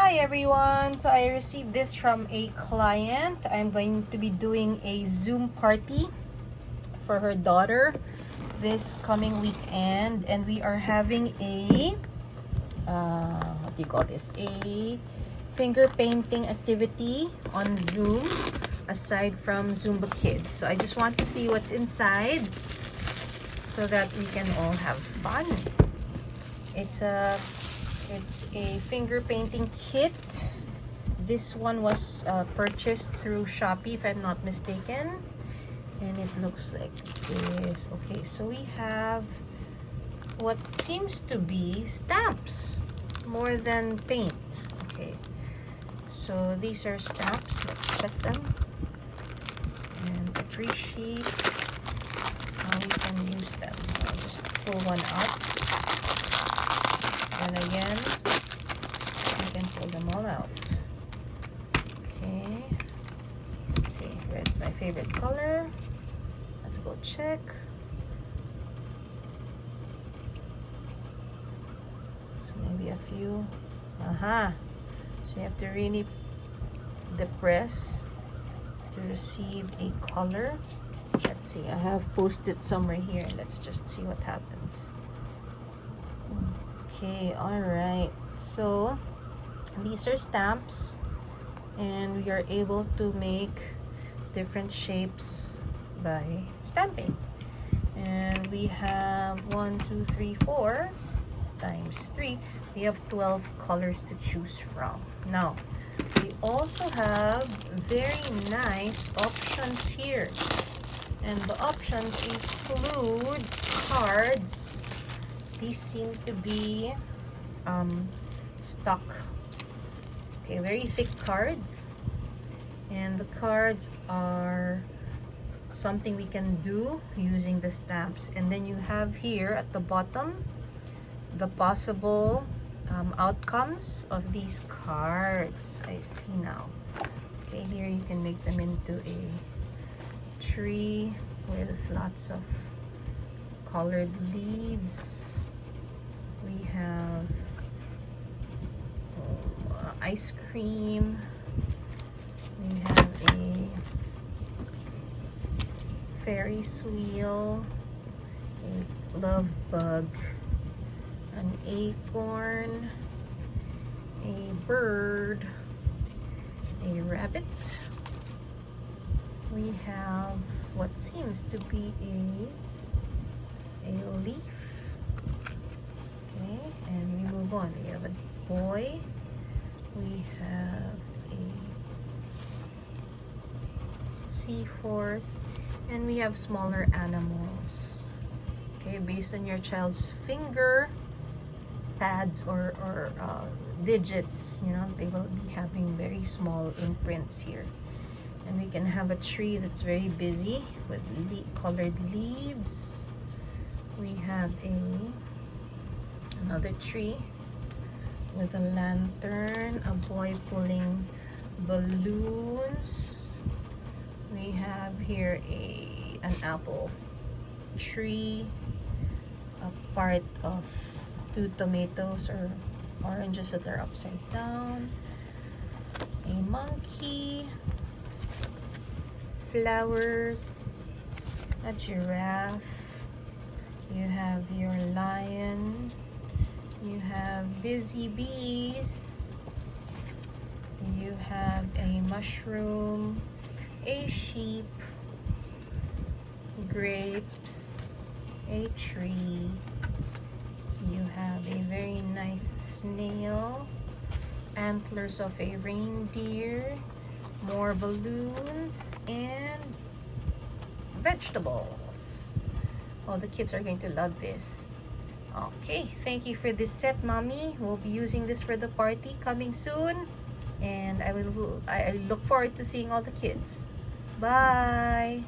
Hi everyone! So I received this from a client. I'm going to be doing a Zoom party for her daughter this coming weekend, and we are having a what do you call this? A finger painting activity on Zoom aside from Zumba Kids. So I just want to see what's inside so that we can all have fun. It's a finger painting kit. This one was purchased through Shopee, if I'm not mistaken. And it looks like this. Okay, so we have what seems to be stamps more than paint. Okay, so these are stamps. Let's check them and appreciate how we can use them. I'll just pull one out. And again, you can pull them all out. Okay, let's see. Red's my favorite color. Let's go check. So maybe a few. So you have to really depress to receive a color. Let's see. I have posted somewhere here. Let's just see what happens. Okay, alright, so these are stamps, and we are able to make different shapes by stamping. And we have 1, 2, 3, 4 times 3. We have 12 colors to choose from. Now, we also have very nice options here. And the options include cards. These seem to be stock. Okay, very thick cards. And the cards are something we can do using the stamps. And then you have here at the bottom the possible outcomes of these cards. I see now. Okay, here you can make them into a tree with lots of colored leaves. We have ice cream. We have a Ferris wheel, a love bug, an acorn, a bird, a rabbit. We have what seems to be a leaf. Okay, and we move on. We have a boy. We have a seahorse, and we have smaller animals. Okay, based on your child's finger pads or digits, you know, they will be having very small imprints here. And we can have a tree that's very busy with colored leaves. We have another tree with a lantern, a boy pulling balloons. We have here an apple tree, a part of 2 tomatoes or oranges that are upside down, a monkey, flowers, a giraffe. You have your lion. You have busy bees. You have a mushroom, a sheep, grapes, a tree. You have a very nice snail, antlers of a reindeer, more balloons, and vegetables. Oh, the kids are going to love this. Okay, thank you for this set, Mommy. We'll be using this for the party coming soon. And I look forward to seeing all the kids. Bye!